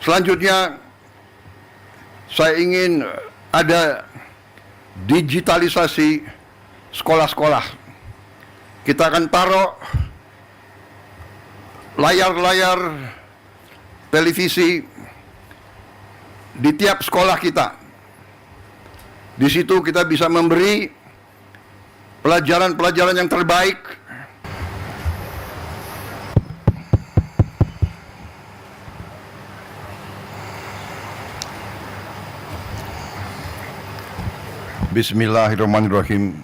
Selanjutnya, saya ingin ada digitalisasi sekolah-sekolah. Kita akan taruh layar-layar televisi di tiap sekolah kita. Di situ kita bisa memberi pelajaran-pelajaran yang terbaik. Bismillahirrahmanirrahim.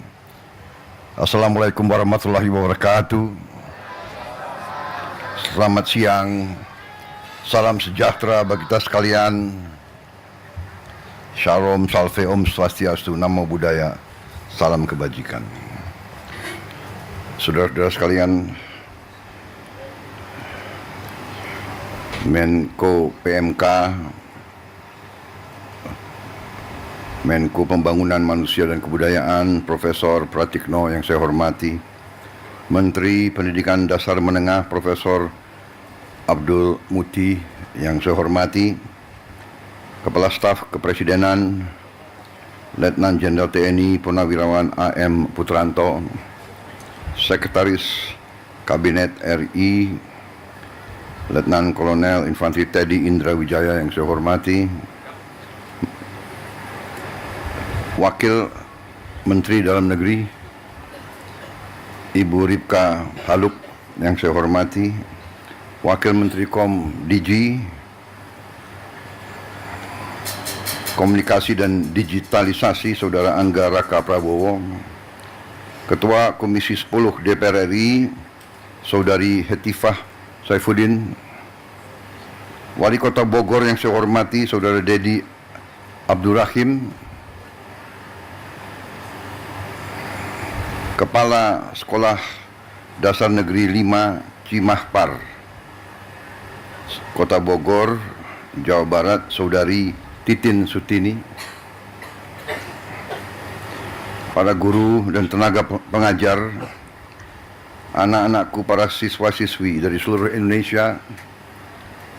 Assalamualaikum warahmatullahi wabarakatuh. Selamat siang. Salam sejahtera bagi kita sekalian. Shalom, salve, om swastiastu, namo buddhaya, salam kebajikan. Saudara-saudara sekalian, Menko PMK, Menko Pembangunan Manusia dan Kebudayaan, Profesor Pratikno yang saya hormati, Menteri Pendidikan Dasar Menengah, Profesor Abdul Muti yang saya hormati, Kepala Staf Kepresidenan, Letnan Jenderal TNI Purnawirawan AM Putranto, Sekretaris Kabinet RI, Letnan Kolonel Infanteri Teddy Indra Wijaya yang saya hormati, Wakil Menteri Dalam Negeri Ibu Ripka Haluk yang saya hormati, Wakil Menteri DG Komunikasi dan Digitalisasi Saudara Angga Raka Prabowo, Ketua Komisi 10 DPR RI Saudari Hetifah Saifuddin, Wali Kota Bogor yang saya hormati Saudara Dedi Abdurrahim, Kepala Sekolah Dasar Negeri 5 Cimahpar, Kota Bogor, Jawa Barat, Saudari Titin Sutini, para guru dan tenaga pengajar, anak-anakku, para siswa-siswi dari seluruh Indonesia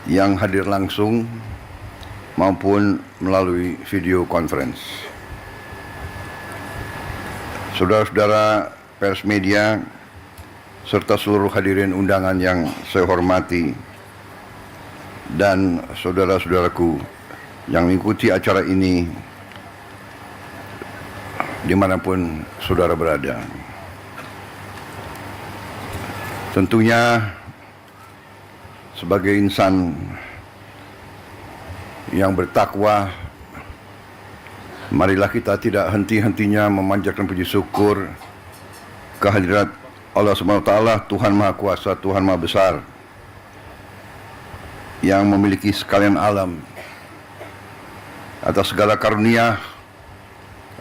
yang hadir langsung maupun melalui video conference. Saudara-saudara pers media, serta seluruh hadirin undangan yang saya hormati, dan saudara-saudaraku yang mengikuti acara ini dimanapun saudara berada. Tentunya sebagai insan yang bertakwa, marilah kita tidak henti-hentinya memanjatkan puji syukur kehadirat Allah SWT, Tuhan Maha Kuasa, Tuhan Maha Besar, yang memiliki sekalian alam, atas segala karunia,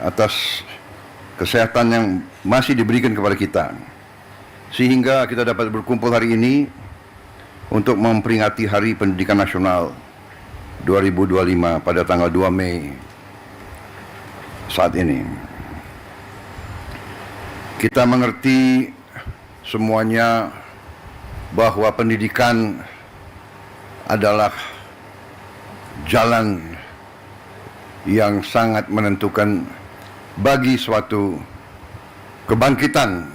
atas kesehatan yang masih diberikan kepada kita, sehingga kita dapat berkumpul hari ini untuk memperingati Hari Pendidikan Nasional 2025 pada tanggal 2 Mei saat ini. Kita mengerti semuanya bahwa pendidikan adalah jalan yang sangat menentukan bagi suatu kebangkitan,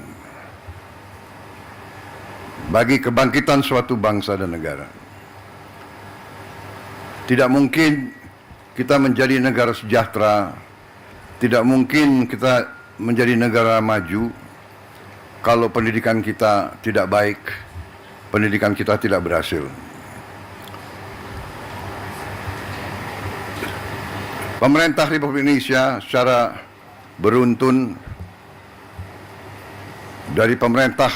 bagi kebangkitan suatu bangsa dan negara. Tidak mungkin kita menjadi negara sejahtera, tidak mungkin kita menjadi negara maju kalau pendidikan kita tidak baik, pendidikan kita tidak berhasil. Pemerintah Republik Indonesia secara beruntun dari pemerintah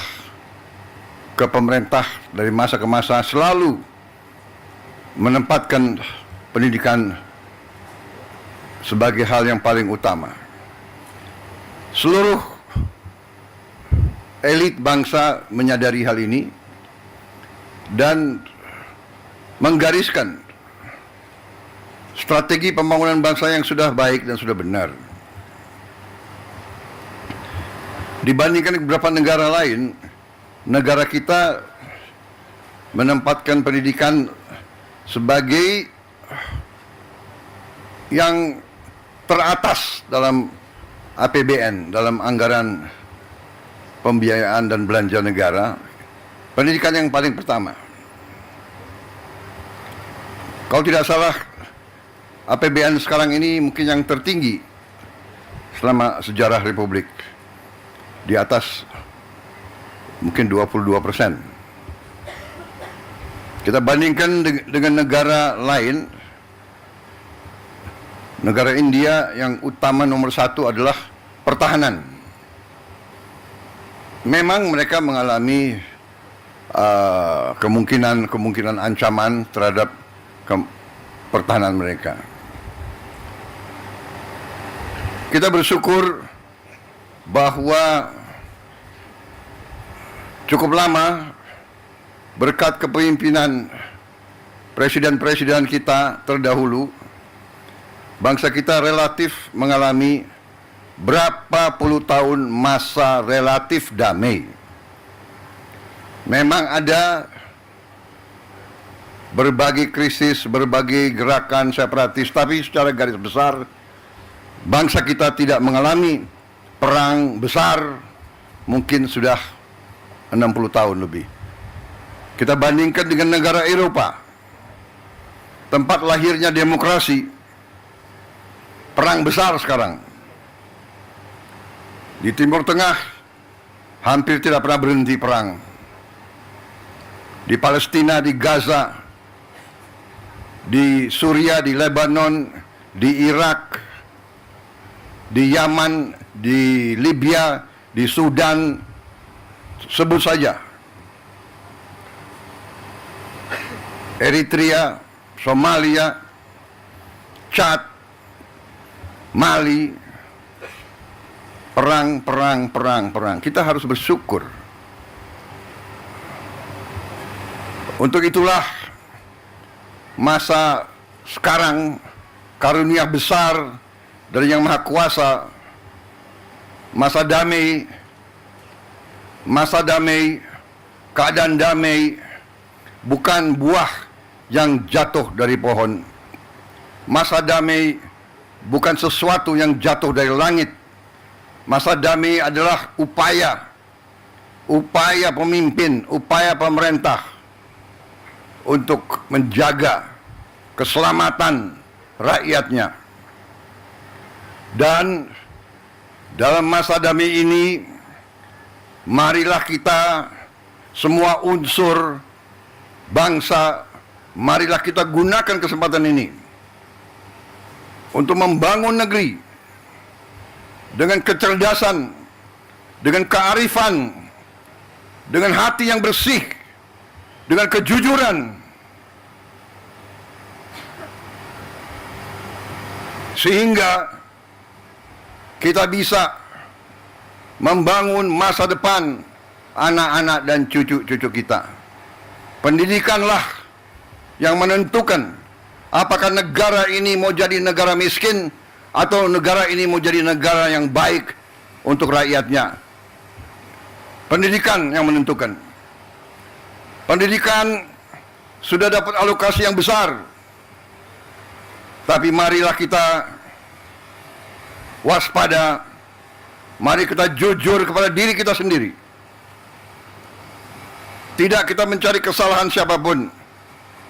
ke pemerintah, dari masa ke masa, selalu menempatkan pendidikan sebagai hal yang paling utama. Seluruh elit bangsa menyadari hal ini dan menggariskan strategi pembangunan bangsa yang sudah baik dan sudah benar. Dibandingkan beberapa negara lain, negara kita menempatkan pendidikan sebagai yang teratas dalam APBN, dalam anggaran pembiayaan dan belanja negara, pendidikan yang paling pertama. Kalau tidak salah, APBN sekarang ini mungkin yang tertinggi selama sejarah Republik, di atas mungkin 22%. Kita bandingkan dengan negara lain. Negara India yang utama nomor satu adalah pertahanan. Memang mereka mengalami kemungkinan ancaman terhadap pertahanan mereka. Kita bersyukur bahwa cukup lama berkat kepemimpinan presiden-presiden kita terdahulu, bangsa kita relatif mengalami berapa puluh tahun masa relatif damai. Memang ada berbagai krisis, berbagai gerakan separatis, tapi secara garis besar bangsa kita tidak mengalami perang besar mungkin sudah 60 tahun lebih. Kita bandingkan dengan negara Eropa, tempat lahirnya demokrasi, perang besar sekarang. Di Timur Tengah hampir tidak pernah berhenti perang. Di Palestina, di Gaza, di Suria, di Lebanon, di Irak, di Yaman, di Libya, di Sudan, sebut saja. Eritrea, Somalia, Chad, Mali, perang. Kita harus bersyukur. Untuk itulah masa sekarang karunia besar dari Yang Maha Kuasa, masa damai, keadaan damai, bukan buah yang jatuh dari pohon. Masa damai bukan sesuatu yang jatuh dari langit. Masa damai adalah upaya pemimpin, upaya pemerintah untuk menjaga keselamatan rakyatnya. Dan dalam masa damai ini, marilah kita semua unsur bangsa, marilah kita gunakan kesempatan ini untuk membangun negeri dengan kecerdasan, dengan kearifan, dengan hati yang bersih, dengan kejujuran, sehingga kita bisa membangun masa depan anak-anak dan cucu-cucu kita. Pendidikanlah yang menentukan apakah negara ini mau jadi negara miskin atau negara ini mau jadi negara yang baik untuk rakyatnya. Pendidikan yang menentukan. Pendidikan sudah dapat alokasi yang besar, tapi marilah kita waspada, mari kita jujur kepada diri kita sendiri. Tidak kita mencari kesalahan siapapun.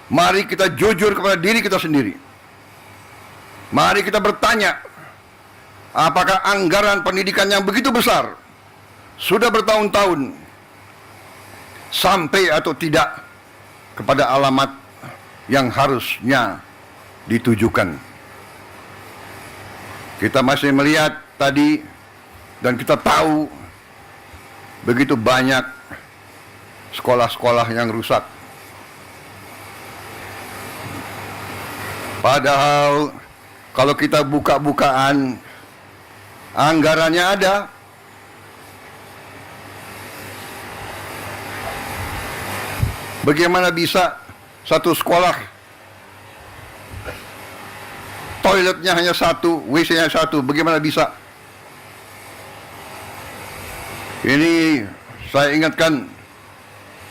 Mari kita jujur kepada diri kita sendiri. Mari kita bertanya, apakah anggaran pendidikan yang begitu besar sudah bertahun-tahun sampai atau tidak kepada alamat yang harusnya ditujukan. Kita masih melihat tadi dan kita tahu begitu banyak sekolah-sekolah yang rusak. Padahal kalau kita buka-bukaan, anggarannya ada. Bagaimana bisa satu sekolah toiletnya hanya satu, WC-nya satu, bagaimana bisa? Ini saya ingatkan,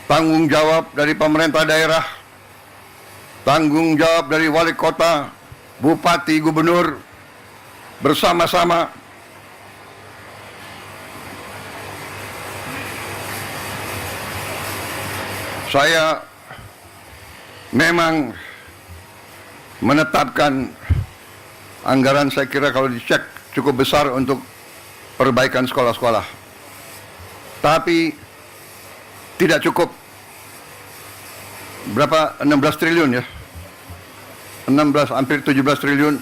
tanggung jawab dari pemerintah daerah, tanggung jawab dari wali kota, bupati, gubernur bersama-sama saya memang menetapkan anggaran, saya kira kalau dicek cukup besar untuk perbaikan sekolah-sekolah. Tapi tidak cukup. Berapa? 16 triliun ya. 16 hampir 17 triliun.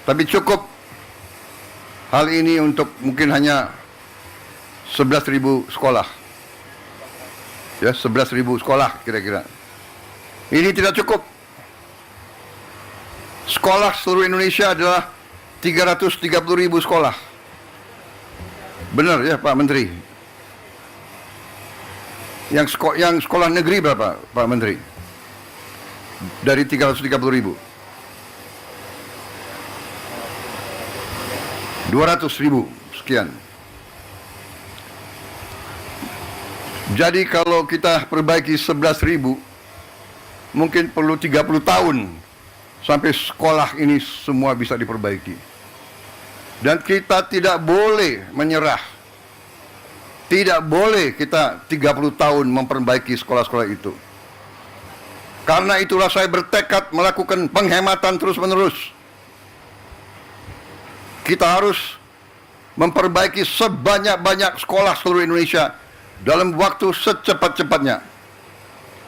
Tapi cukup hal ini untuk mungkin hanya 11.000 sekolah. Ya, 11.000 sekolah kira-kira. Ini tidak cukup. Sekolah seluruh Indonesia adalah 330.000 sekolah. Benar ya Pak Menteri? Yang sekolah negeri berapa Pak Menteri? Dari 330.000. 200.000 sekian. Jadi kalau kita perbaiki 11.000, mungkin perlu 30 tahun sampai sekolah ini semua bisa diperbaiki. Dan kita tidak boleh menyerah. Tidak boleh kita 30 tahun memperbaiki sekolah-sekolah itu. Karena itulah saya bertekad melakukan penghematan terus-menerus. Kita harus memperbaiki sebanyak-banyak sekolah seluruh Indonesia dalam waktu secepat-cepatnya.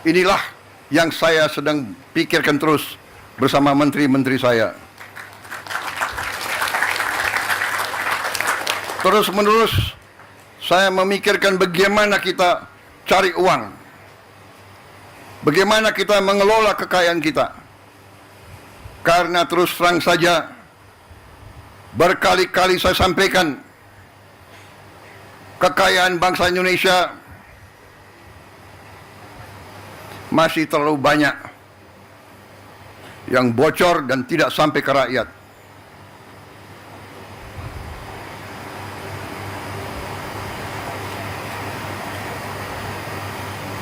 Inilah yang saya sedang pikirkan terus bersama menteri-menteri saya. Terus-menerus saya memikirkan bagaimana kita cari uang, bagaimana kita mengelola kekayaan kita. Karena terus terang saja, berkali-kali saya sampaikan, kekayaan bangsa Indonesia masih terlalu banyak yang bocor dan tidak sampai ke rakyat.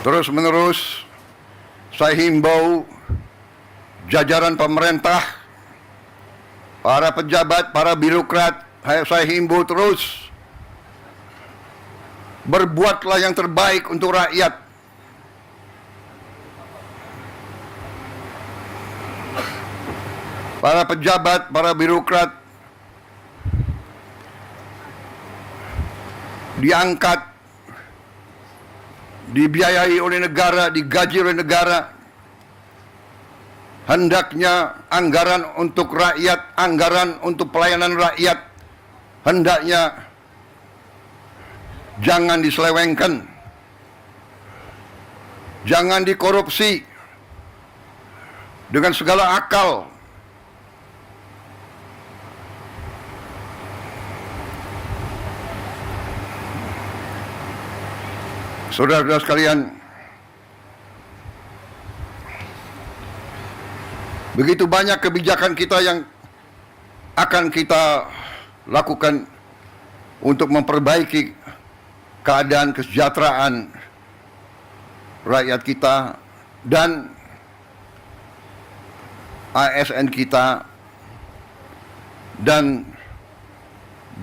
Terus-menerus saya himbau jajaran pemerintah, para pejabat, para birokrat, saya himbau terus, berbuatlah yang terbaik untuk rakyat. Para pejabat, para birokrat diangkat, dibiayai oleh negara, digaji oleh negara. Hendaknya anggaran untuk rakyat, anggaran untuk pelayanan rakyat, hendaknya jangan diselewengkan, jangan dikorupsi dengan segala akal. Saudara-saudara sekalian, begitu banyak kebijakan kita yang akan kita lakukan untuk memperbaiki keadaan kesejahteraan rakyat kita dan ASN kita dan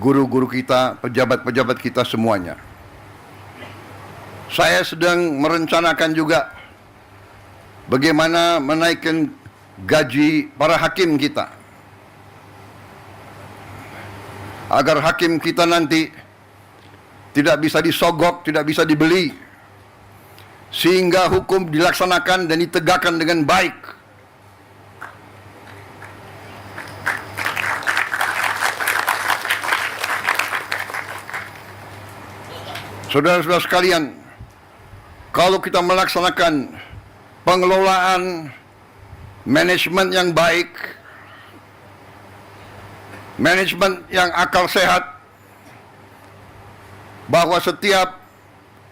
guru-guru kita, pejabat-pejabat kita semuanya. Saya sedang merencanakan juga bagaimana menaikkan gaji para hakim kita, agar hakim kita nanti tidak bisa disogok, tidak bisa dibeli, sehingga hukum dilaksanakan dan ditegakkan dengan baik. Saudara-saudara sekalian, kalau kita melaksanakan pengelolaan manajemen yang baik, manajemen yang akal sehat, bahwa setiap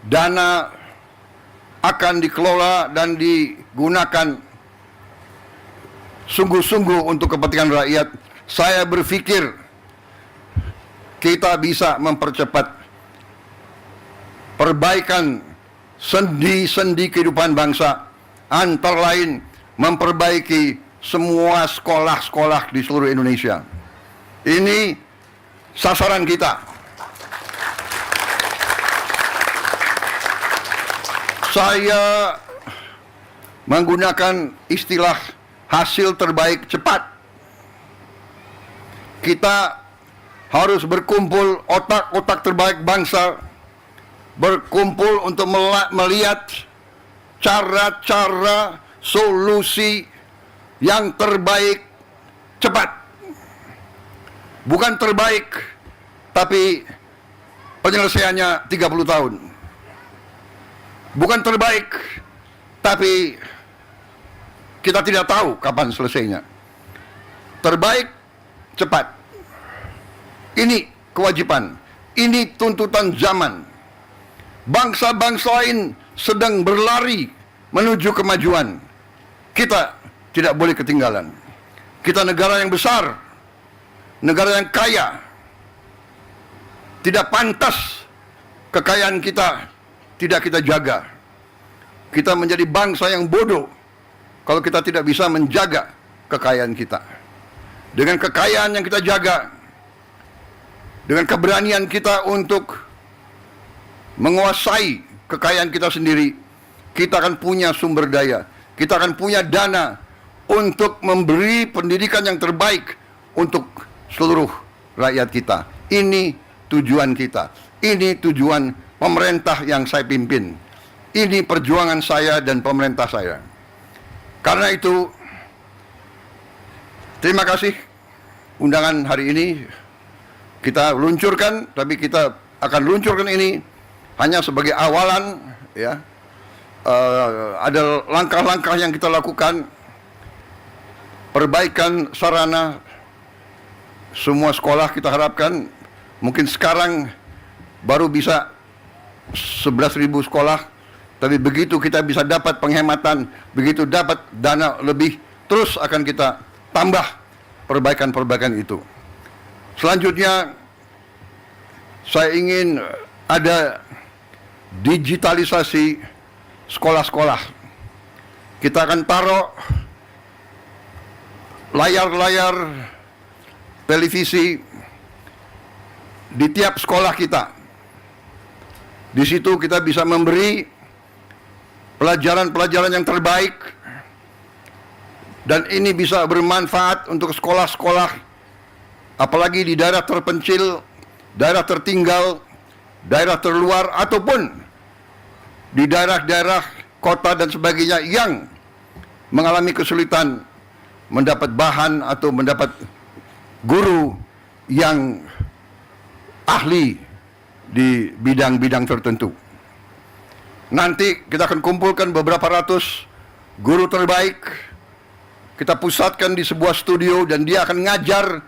dana akan dikelola dan digunakan sungguh-sungguh untuk kepentingan rakyat, saya berpikir kita bisa mempercepat perbaikan sendi-sendi kehidupan bangsa, antara lain memperbaiki semua sekolah-sekolah di seluruh Indonesia. Ini sasaran kita. Saya menggunakan istilah hasil terbaik cepat. Kita harus berkumpul, otak-otak terbaik bangsa berkumpul untuk melihat cara-cara solusi yang terbaik cepat. Bukan terbaik, tapi penyelesaiannya 30 tahun. Bukan terbaik, tapi kita tidak tahu kapan selesainya. Terbaik, cepat. Ini kewajiban, ini tuntutan zaman. Bangsa-bangsa lain sedang berlari menuju kemajuan. Kita tidak boleh ketinggalan. Kita negara yang besar, negara yang kaya. Tidak pantas kekayaan kita tidak kita jaga. Kita menjadi bangsa yang bodoh kalau kita tidak bisa menjaga kekayaan kita. Dengan kekayaan yang kita jaga, dengan keberanian kita untuk menguasai kekayaan kita sendiri, kita akan punya sumber daya, kita akan punya dana untuk memberi pendidikan yang terbaik untuk seluruh rakyat kita. Ini tujuan kita, ini tujuan pemerintah yang saya pimpin, ini perjuangan saya dan pemerintah saya. Karena itu, terima kasih undangan hari ini. Kita luncurkan, tapi kita akan luncurkan ini hanya sebagai awalan, ya. Ada langkah-langkah yang kita lakukan, perbaikan sarana semua sekolah kita harapkan. Mungkin sekarang baru bisa 11.000 sekolah, tapi begitu kita bisa dapat penghematan, begitu dapat dana lebih, terus akan kita tambah perbaikan-perbaikan itu. Selanjutnya, saya ingin ada digitalisasi sekolah-sekolah. Kita akan taruh layar-layar televisi di tiap sekolah kita. Di situ kita bisa memberi pelajaran-pelajaran yang terbaik, dan ini bisa bermanfaat untuk sekolah-sekolah, apalagi di daerah terpencil, daerah tertinggal, daerah terluar, ataupun di daerah-daerah kota dan sebagainya yang mengalami kesulitan mendapat bahan atau mendapat guru yang ahli di bidang-bidang tertentu. Nanti kita akan kumpulkan beberapa ratus guru terbaik, kita pusatkan di sebuah studio, dan dia akan ngajar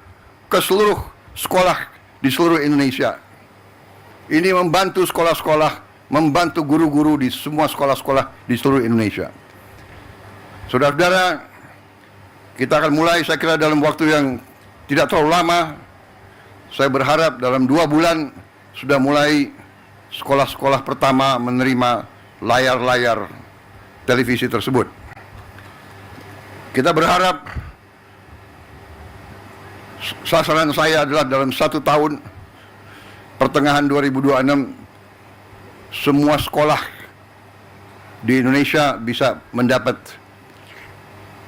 ke seluruh sekolah di seluruh Indonesia. Ini membantu sekolah-sekolah, membantu guru-guru di semua sekolah-sekolah di seluruh Indonesia. Saudara-saudara, kita akan mulai, saya kira dalam waktu yang tidak terlalu lama. Saya berharap dalam 2 bulan sudah mulai sekolah-sekolah pertama menerima layar-layar televisi tersebut. Kita berharap, sasaran saya adalah dalam 1 tahun, pertengahan 2026, semua sekolah di Indonesia bisa mendapat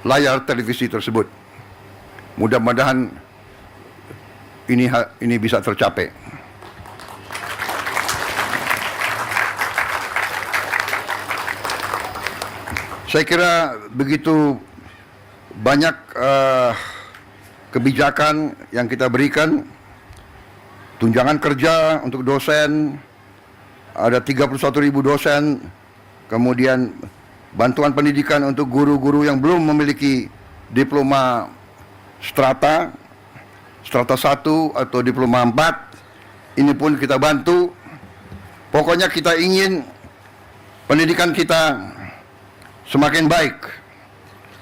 layar televisi tersebut. Mudah-mudahan ini bisa tercapai. Saya kira begitu banyak kebijakan yang kita berikan. Tunjangan kerja untuk dosen, ada 31.000 dosen, kemudian bantuan pendidikan untuk guru-guru yang belum memiliki diploma strata 1 atau diploma 4, ini pun kita bantu. Pokoknya kita ingin pendidikan kita semakin baik.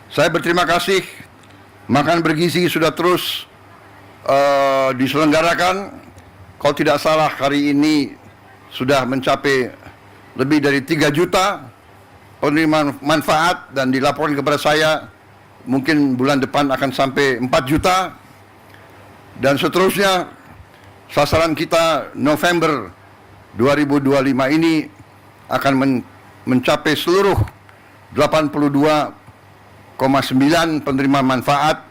Saya berterima kasih, makan bergizi sudah terus diselenggarakan. Kalau tidak salah hari ini sudah mencapai lebih dari 3 juta penerima manfaat, dan dilaporkan kepada saya mungkin bulan depan akan sampai 4 juta, dan seterusnya sasaran kita November 2025 ini akan mencapai seluruh 82,9 penerima manfaat.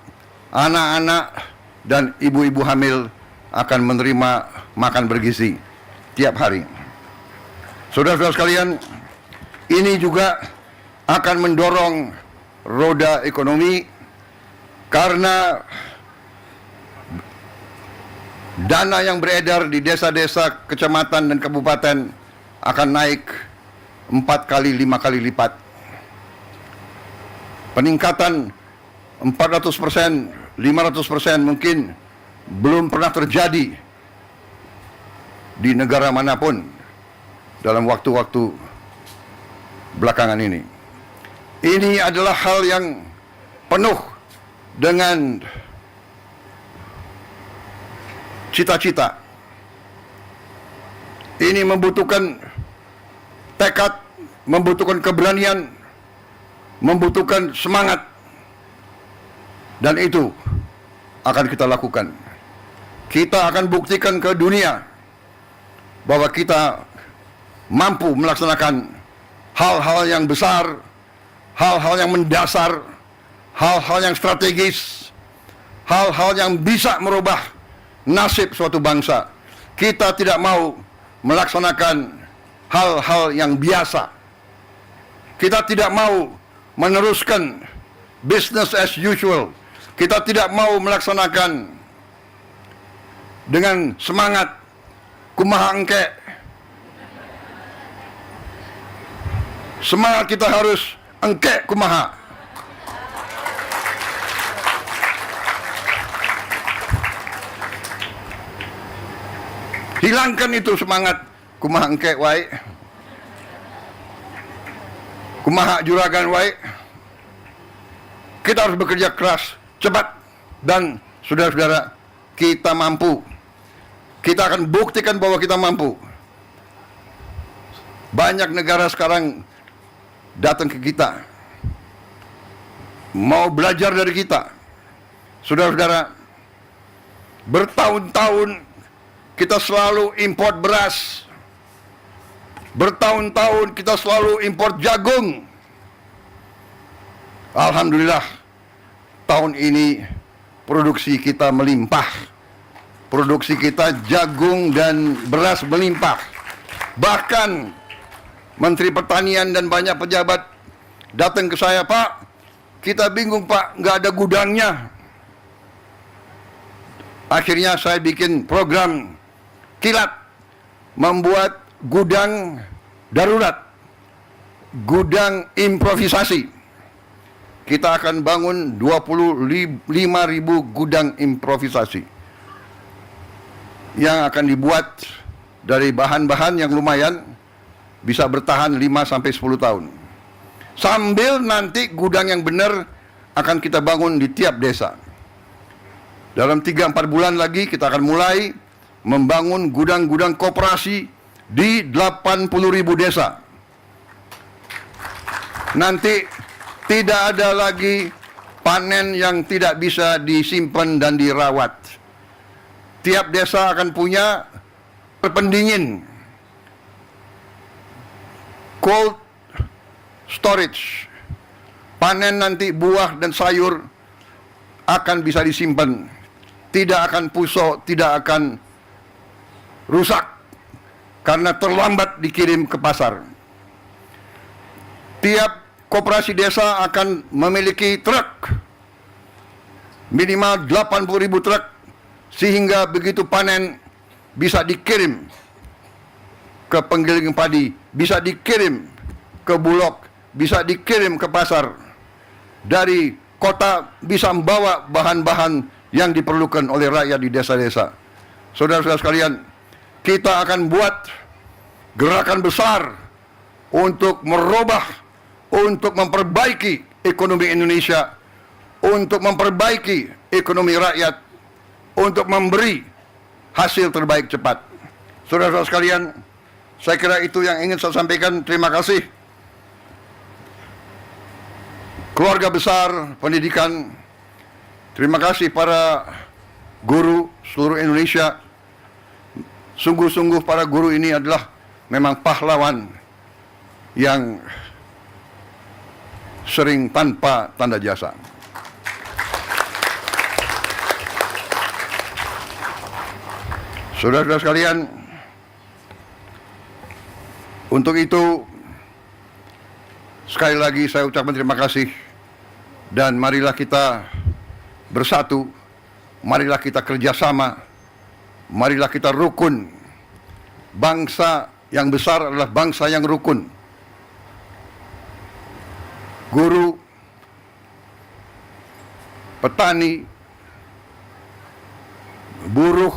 Anak-anak dan ibu-ibu hamil akan menerima makan bergizi tiap hari. Saudara-saudara sekalian, ini juga akan mendorong roda ekonomi karena dana yang beredar di desa-desa, kecamatan dan kabupaten akan naik 4 kali 5 kali lipat. Peningkatan 400%, 500% mungkin belum pernah terjadi di negara manapun dalam waktu-waktu belakangan ini. Ini adalah hal yang penuh dengan cita-cita. Ini membutuhkan tekad, membutuhkan keberanian, membutuhkan semangat, dan itu akan kita lakukan. Kita akan buktikan ke dunia bahwa kita mampu melaksanakan hal-hal yang besar, hal-hal yang mendasar, hal-hal yang strategis, hal-hal yang bisa merubah nasib suatu bangsa. Kita tidak mau melaksanakan hal-hal yang biasa. Kita tidak mau meneruskan business as usual. Kita tidak mau melaksanakan dengan semangat kumaha engke. Semangat kita harus engke kumaha. Hilangkan itu semangat kumaha engke wae, kumaha juragan wae. Kita harus bekerja keras, cepat, dan saudara-saudara, kita mampu. Kita akan buktikan bahwa kita mampu. Banyak negara sekarang datang ke kita, mau belajar dari kita. Saudara-saudara, bertahun-tahun kita selalu import beras. Bertahun-tahun kita selalu import jagung. Alhamdulillah, tahun ini produksi kita melimpah. Produksi kita jagung dan beras melimpah. Bahkan Menteri Pertanian dan banyak pejabat datang ke saya, Pak, kita bingung Pak, nggak ada gudangnya. Akhirnya saya bikin program kilat, membuat gudang darurat, gudang improvisasi. Kita akan bangun 25.000 gudang improvisasi yang akan dibuat dari bahan-bahan yang lumayan, bisa bertahan 5-10 tahun. Sambil nanti gudang yang benar akan kita bangun di tiap desa. Dalam 3-4 bulan lagi kita akan mulai membangun gudang-gudang koperasi di 80.000 desa. Nanti tidak ada lagi panen yang tidak bisa disimpan dan dirawat. Tiap desa akan punya pendingin, cold storage. Panen nanti buah dan sayur akan bisa disimpan, tidak akan busuk, tidak akan rusak karena terlambat dikirim ke pasar. Tiap koperasi desa akan memiliki truk, minimal 80.000 truk, sehingga begitu panen bisa dikirim ke penggiling padi, bisa dikirim ke Bulog, bisa dikirim ke pasar. Dari kota bisa membawa bahan-bahan yang diperlukan oleh rakyat di desa-desa. Saudara-saudara sekalian, kita akan buat gerakan besar untuk merubah, untuk memperbaiki ekonomi Indonesia, untuk memperbaiki ekonomi rakyat, untuk memberi hasil terbaik cepat. Saudara-saudara sekalian, saya kira itu yang ingin saya sampaikan. Terima kasih. keluarga besar pendidikan, terima kasih para guru seluruh Indonesia. Sungguh-sungguh para guru ini adalah memang pahlawan yang sering tanpa tanda jasa. Saudara-saudara sekalian, untuk itu sekali lagi saya ucapkan terima kasih, dan marilah kita bersatu, marilah kita kerjasama, marilah kita rukun. Bangsa yang besar adalah bangsa yang rukun. Guru, petani, buruh,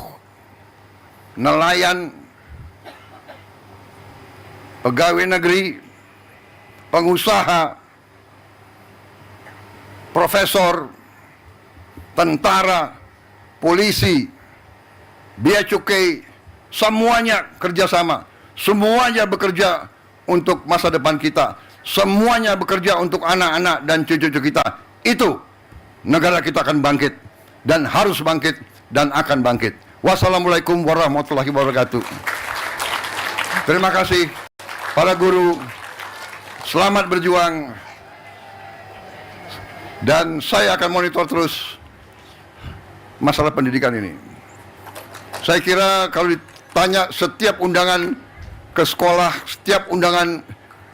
nelayan, pegawai negeri, pengusaha, profesor, tentara, polisi, bea cukai, semuanya kerjasama, semuanya bekerja untuk masa depan kita, semuanya bekerja untuk anak-anak dan cucu-cucu kita. Itu negara kita akan bangkit, dan harus bangkit, dan akan bangkit. Wassalamualaikum warahmatullahi wabarakatuh. Terima kasih para guru, selamat berjuang, dan saya akan monitor terus masalah pendidikan ini. Saya kira kalau ditanya setiap undangan ke sekolah, setiap undangan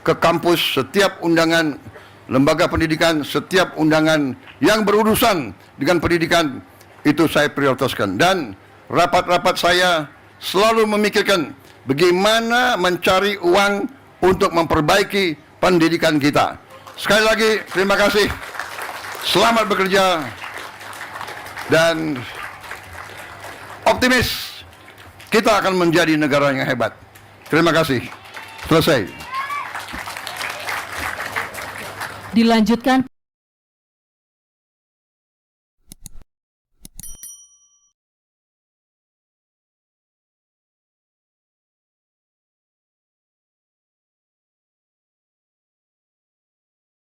ke kampus, setiap undangan lembaga pendidikan, setiap undangan yang berurusan dengan pendidikan, itu saya prioritaskan. Dan rapat-rapat saya selalu memikirkan bagaimana mencari uang untuk memperbaiki pendidikan kita. Sekali lagi, terima kasih. Selamat bekerja, dan optimis kita akan menjadi negara yang hebat. Terima kasih. Selesai. Dilanjutkan.